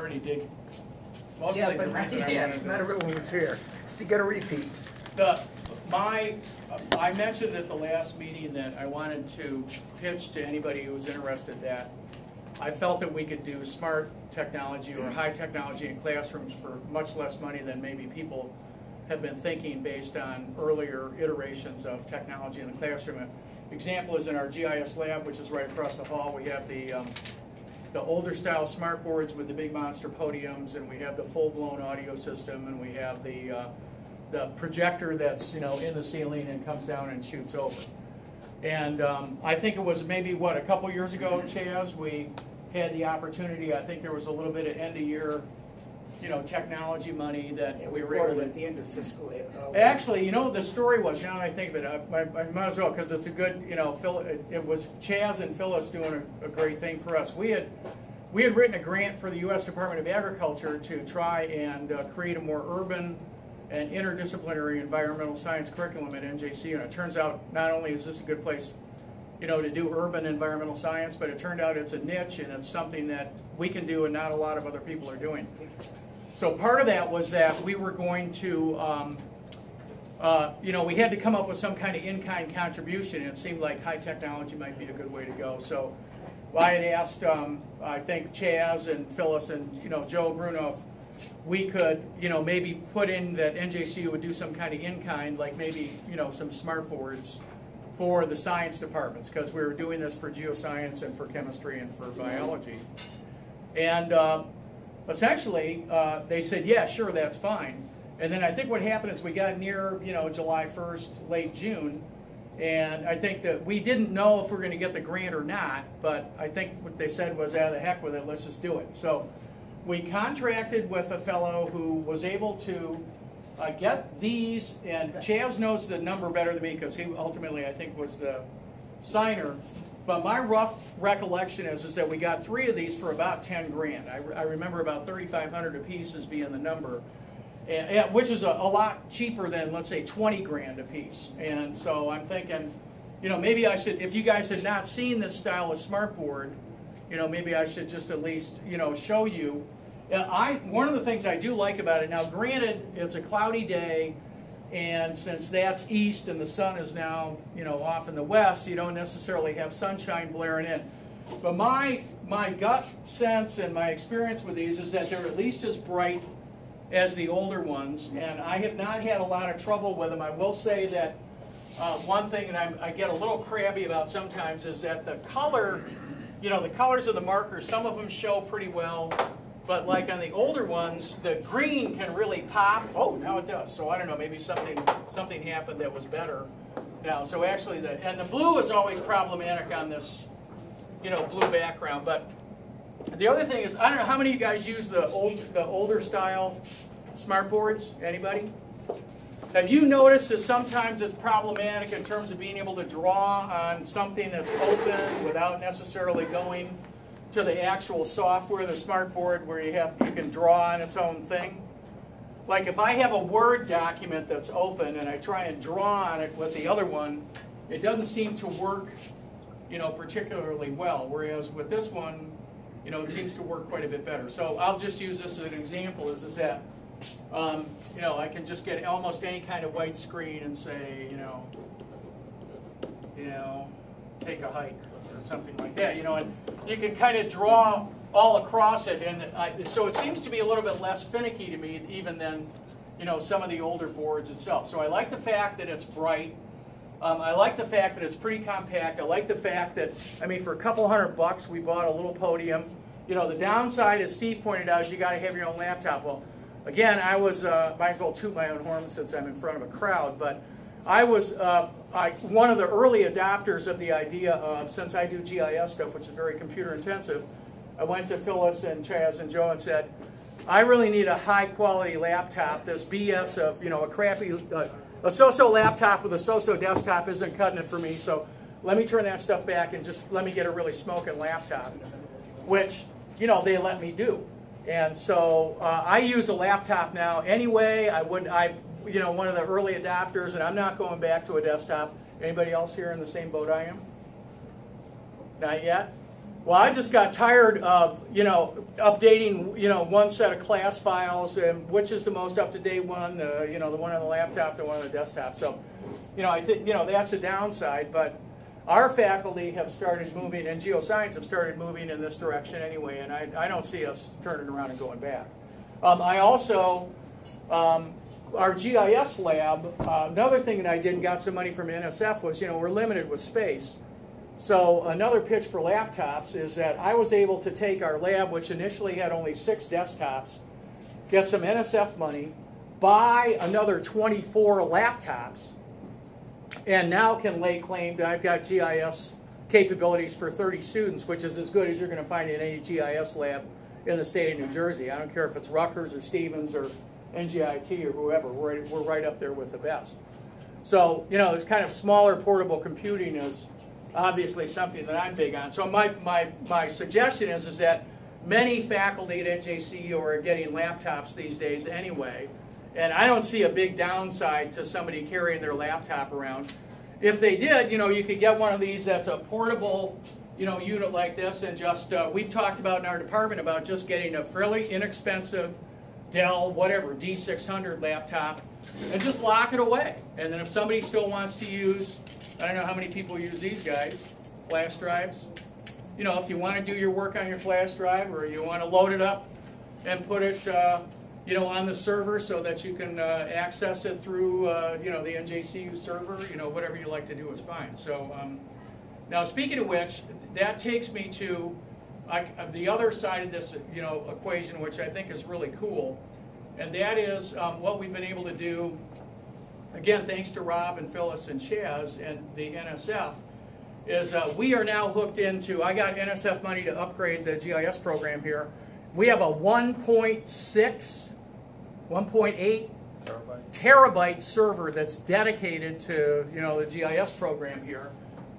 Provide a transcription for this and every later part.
already digging. Mostly Yeah, the but reason I yeah, wanted to- not everyone was here. It's to get a repeat. I mentioned at the last meeting that I wanted to pitch to anybody who was interested that I felt that we could do smart technology or high technology in classrooms for much less money than maybe people have been thinking based on earlier iterations of technology in the classroom. An example is in our GIS lab, which is right across the hall. We have the older style smart boards with the big monster podiums, and we have the full-blown audio system, and we have the projector that's in the ceiling and comes down and shoots over. And I think it was maybe a couple years ago, Chaz, we had the opportunity. I think there was a little bit of end of year, technology money that we were able to. At the end of fiscal year. Actually, the story was, now that I think of it, I might as well, because it's a good, it was Chaz and Phyllis doing a great thing for us. We had written a grant for the U.S. Department of Agriculture to try and create a more urban and interdisciplinary environmental science curriculum at NJCU. And it turns out not only is this a good place, to do urban environmental science, but it turned out it's a niche and it's something that we can do and not a lot of other people are doing. So part of that was that we were going to, we had to come up with some kind of in-kind contribution, and it seemed like high technology might be a good way to go. So I had asked, I think, Chaz and Phyllis and, Joe Bruno if we could, maybe put in that NJCU would do some kind of in-kind, like maybe, some smart boards for the science departments, because we were doing this for geoscience and for chemistry and for biology. And essentially, they said, yeah, sure, that's fine. And then I think what happened is we got near, July 1st, late June, and I think that we didn't know if we were going to get the grant or not, but I think what they said was, the heck with it, let's just do it. So we contracted with a fellow who was able to get these, and Chaz knows the number better than me because he ultimately, I think, was the signer. But my rough recollection is that we got 3 of these for about 10 grand. I remember about 3,500 a piece as being the number, which is a lot cheaper than, let's say, 20 grand a piece. And so I'm thinking, maybe I should, if you guys had not seen this style of smartboard, maybe I should just at least, show you. One of the things I do like about it, now granted, it's a cloudy day, and since that's east and the sun is now, off in the west, you don't necessarily have sunshine blaring in. But my gut sense and my experience with these is that they're at least as bright as the older ones, and I have not had a lot of trouble with them. I will say that one thing that I get a little crabby about sometimes is that the color, the colors of the markers, some of them show pretty well, but like on the older ones, the green can really pop. Oh, now it does. So I don't know, maybe something happened that was better now. So actually, the blue is always problematic on this, blue background. But the other thing is, I don't know how many of you guys use the older style smart boards. Anybody? Have you noticed that sometimes it's problematic in terms of being able to draw on something that's open without necessarily going to the actual software, the smartboard, where you can draw on its own thing? Like if I have a Word document that's open and I try and draw on it with the other one, it doesn't seem to work, particularly well. Whereas with this one, it seems to work quite a bit better. So I'll just use this as an example. Is that I can just get almost any kind of white screen and say, take a hike or something like that, and you can kind of draw all across it, and so it seems to be a little bit less finicky to me even than, some of the older boards itself. So I like the fact that it's bright. I like the fact that it's pretty compact. I like the fact that, for a couple $100 we bought a little podium. The downside, as Steve pointed out, is you got to have your own laptop. Well, again, I was, might as well toot my own horn since I'm in front of a crowd, but I was one of the early adopters of the idea of, since I do GIS stuff, which is very computer intensive, I went to Phyllis and Chaz and Joe and said, I really need a high quality laptop. This BS of, a crappy, a so-so laptop with a so-so desktop isn't cutting it for me, so let me turn that stuff back and just let me get a really smoking laptop, which, they let me do. And so I use a laptop now anyway. I've one of the early adopters, and I'm not going back to a desktop. Anybody else here in the same boat I am? Not yet? Well, I just got tired of, updating, one set of class files and which is the most up-to-date one, the one on the laptop, the one on the desktop. So, I think, that's a downside, but our faculty have started moving, and geoscience have started moving in this direction anyway, and I don't see us turning around and going back. I also, our GIS lab, another thing that I did and got some money from NSF was, we're limited with space. So another pitch for laptops is that I was able to take our lab, which initially had only 6 desktops, get some NSF money, buy another 24 laptops, and now can lay claim that I've got GIS capabilities for 30 students, which is as good as you're going to find in any GIS lab in the state of New Jersey. I don't care if it's Rutgers or Stevens or NGIT or whoever, we're right up there with the best. So, this kind of smaller portable computing is obviously something that I'm big on. So my suggestion is that many faculty at NJCU are getting laptops these days anyway, and I don't see a big downside to somebody carrying their laptop around. If they did, you could get one of these that's a portable, unit like this, and just, we've talked about in our department about just getting a fairly inexpensive Dell, whatever, D600 laptop, and just lock it away. And then if somebody still wants to use, I don't know how many people use these guys, flash drives. If you want to do your work on your flash drive, or you want to load it up and put it, on the server so that you can access it through, the NJCU server, whatever you like to do is fine. So now, speaking of which, that takes me to the other side of this, equation, which I think is really cool, and that is what we've been able to do. Again, thanks to Rob and Phyllis and Chaz and the NSF, is we are now hooked into, I got NSF money to upgrade the GIS program here. We have a 1.6, 1.8 terabyte server that's dedicated to, the GIS program here,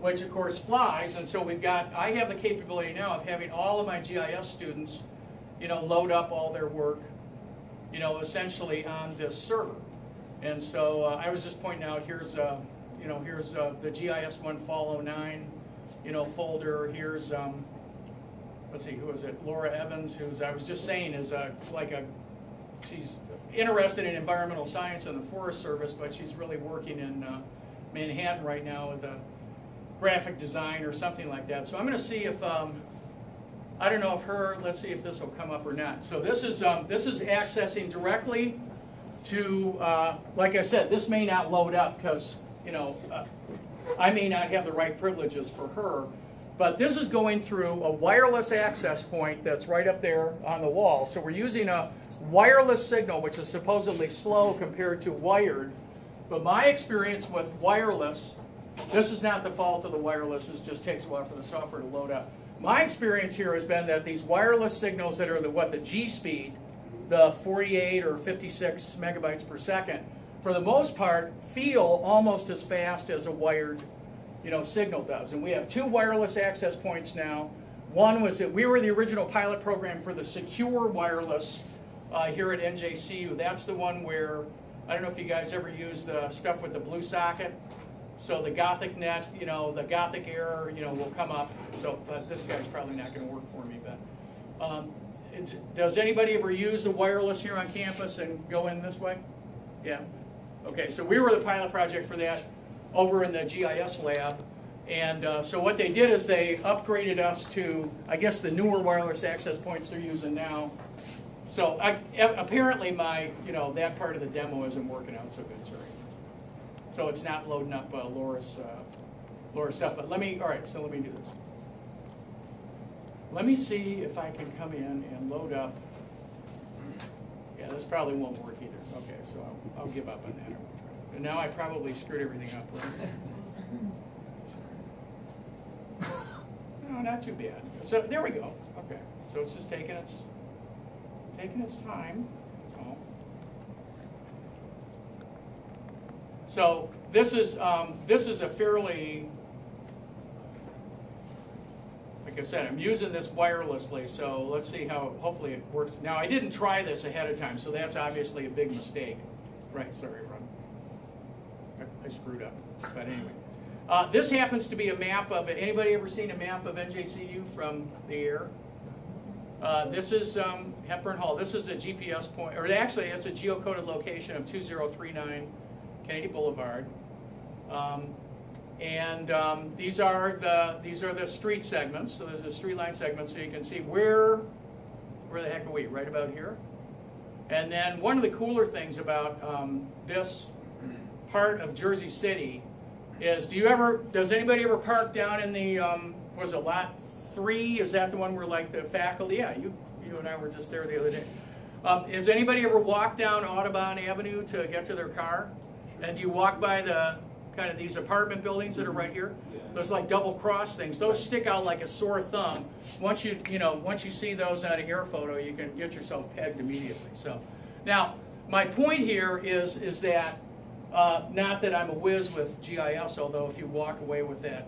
which of course flies, and so I have the capability now of having all of my GIS students, load up all their work, essentially on this server. And so I was just pointing out, here's the GIS 1 follow 9, folder. Here's let's see, who is it? Laura Evans, who's I was just saying is she's interested in environmental science and the Forest Service, but she's really working in Manhattan right now with a graphic design or something like that. So I'm going to see if I don't know if let's see if this will come up or not. So this is accessing directly to, like I said, this may not load up because, I may not have the right privileges for her, but this is going through a wireless access point that's right up there on the wall. So we're using a wireless signal, which is supposedly slow compared to wired, but my experience with wireless, this is not the fault of the wireless, it just takes a while for the software to load up. My experience here has been that these wireless signals that are the G speed, the 48 or 56 megabytes per second, for the most part, feel almost as fast as a wired, signal does. And we have 2 wireless access points now. One was that we were the original pilot program for the secure wireless here at NJCU. That's the one where, I don't know if you guys ever use the stuff with the blue socket. So the Gothic net, the Gothic error, will come up. So, but this guy's probably not going to work for me. But does anybody ever use the wireless here on campus and go in this way? Yeah. Okay. So we were the pilot project for that over in the GIS lab, and so what they did is they upgraded us to, I guess, the newer wireless access points they're using now. So apparently my, that part of the demo isn't working out so good. Sorry. So it's not loading up Laura's stuff. But all right, so let me do this. Let me see if I can come in and load up. Yeah, this probably won't work either. Okay, so I'll give up on that. And now I probably screwed everything up. Right? No, not too bad. So there we go. Okay, so it's just taking its time. That's all. So this is a fairly, like I said, I'm using this wirelessly, so let's see how, hopefully it works. Now, I didn't try this ahead of time, so that's obviously a big mistake. Right, sorry, Ron. I screwed up, but anyway. This happens to be a map of it. Anybody ever seen a map of NJCU from the air? This is Hepburn Hall. This is a GPS point, or actually it's a geocoded location of 2039 Kennedy Boulevard. These are the street segments. So there's a street line segment, so you can see where the heck are we? Right about here. And then one of the cooler things about this part of Jersey City is, does anybody ever park down in the was it lot 3? Is that the one where like the faculty? Yeah, you and I were just there the other day. Has anybody ever walked down Audubon Avenue to get to their car? And do you walk by the kind of these apartment buildings that are right here? Those like double cross things. Those stick out like a sore thumb. Once you see those on an air photo, you can get yourself pegged immediately. So now my point here is that not that I'm a whiz with GIS, although if you walk away with that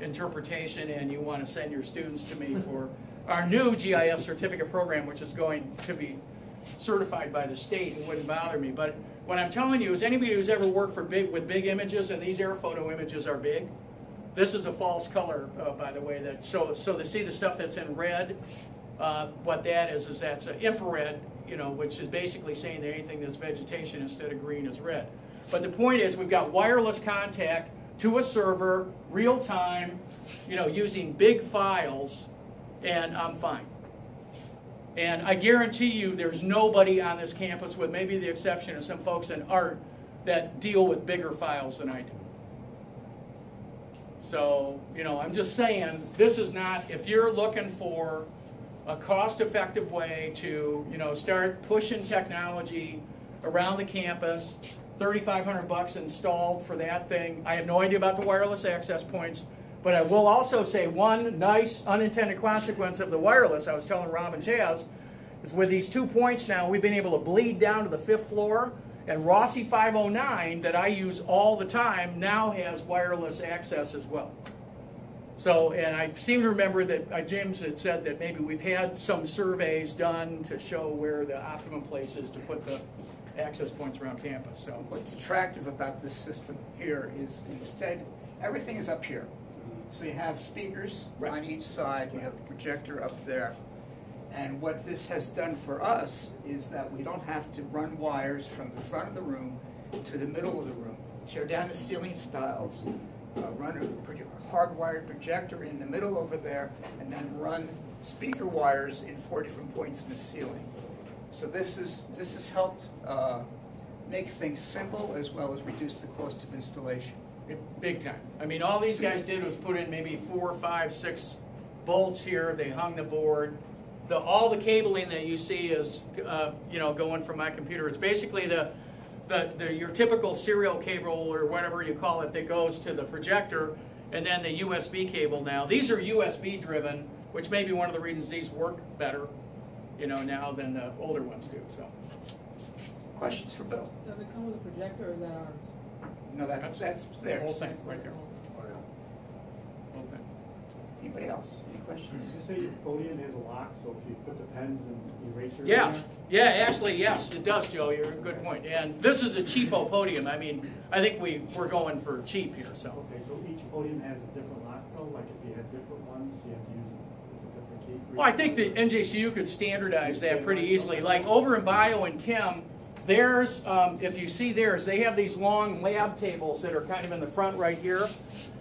interpretation and you want to send your students to me for our new GIS certificate program, which is going to be certified by the state, it wouldn't bother me. But what I'm telling you is anybody who's ever worked with big images, and these air photo images are big. This is a false color, by the way. So to see the stuff that's in red, what that is that's infrared, which is basically saying that anything that's vegetation instead of green is red. But the point is, we've got wireless contact to a server, real time, using big files, and I'm fine. And I guarantee you there's nobody on this campus, with maybe the exception of some folks in art, that deal with bigger files than I do. So, I'm just saying, this is not, if you're looking for a cost-effective way to, start pushing technology around the campus, $3,500 installed for that thing. I have no idea about the wireless access points, but I will also say one nice unintended consequence of the wireless, I was telling Rob and Chaz, is with these 2 points now, we've been able to bleed down to the 5th floor, and Rossi 509, that I use all the time, now has wireless access as well. So, and I seem to remember that James had said that maybe we've had some surveys done to show where the optimum place is to put the access points around campus. So, what's attractive about this system here is instead, everything is up here. So you have speakers on each side, you have a projector up there. And what this has done for us is that we don't have to run wires from the front of the room to the middle of the room, tear down the ceiling stiles, run a hardwired projector in the middle over there, and then run speaker wires in 4 different points in the ceiling. So this has helped make things simple as well as reduce the cost of installation. Big time. I mean, all these guys did was put in maybe 4, 5, 6 bolts here. They hung the board. All the cabling that you see is, going from my computer. It's basically your typical serial cable or whatever you call it that goes to the projector, and then the USB cable. Now these are USB driven, which may be one of the reasons these work better, now than the older ones do. So, questions for Bill? Does it come with a projector, or is that ours? No, that's the theirs. whole thing right there. Whole thing. Anybody else? Any questions? Did you say your podium has a lock, so if you put the pens and erasers Yeah, in there? yeah, actually, yes, it does, Joe. You're a good point. And this is a cheapo podium. I mean, I think we're going for cheap here. So. Okay, so each podium has a different lock, though? Like if you had different ones, you have to use a different key for each Well, I think the NJCU could standardize that pretty easily. Like over in Bio and Chem, theirs, if you see theirs, they have these long lab tables that are kind of in the front right here,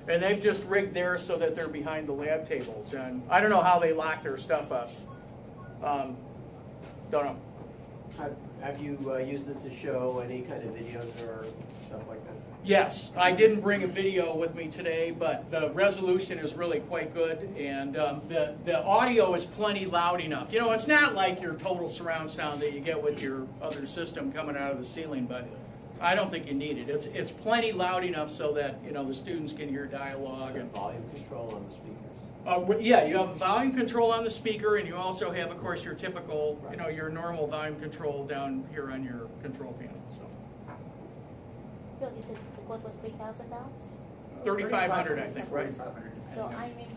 and they've just rigged theirs so that they're behind the lab tables. And I don't know how they lock their stuff up. Don't know. Have you used this to show any kind of videos or stuff like that? Yes, I didn't bring a video with me today, but the resolution is really quite good, and the audio is plenty loud enough. It's not like your total surround sound that you get with your other system coming out of the ceiling, but I don't think you need it. It's plenty loud enough so that the students can hear dialogue. And volume control on the speakers. Yeah, you have volume control on the speaker, and you also have, of course, your typical, your normal volume control down here on your control panel. So. Bill, you said the cost was $3,000? $3,500, I think, right? So I mean,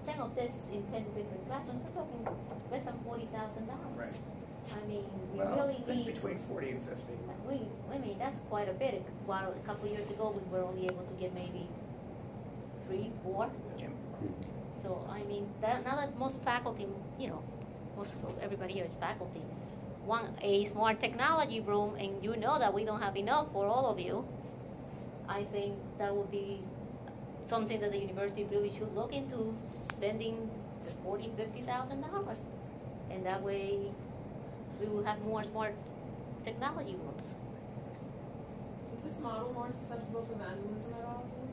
10 of this in 10 different classrooms, we're talking less than $40,000. Right. I mean, we Well, really see. between 40 and 50. I mean, that's quite a bit. While a couple years ago, we were only able to get maybe 3, 4. Yeah. So, I mean, now that most faculty, you know, most of everybody here is faculty, want a smart technology room, and you know that we don't have enough for all of you, I think that would be something that the university really should look into, spending $40,000-$50,000. And that way, we will have more smart technology rooms. Is this model more susceptible to vandalism at all, do you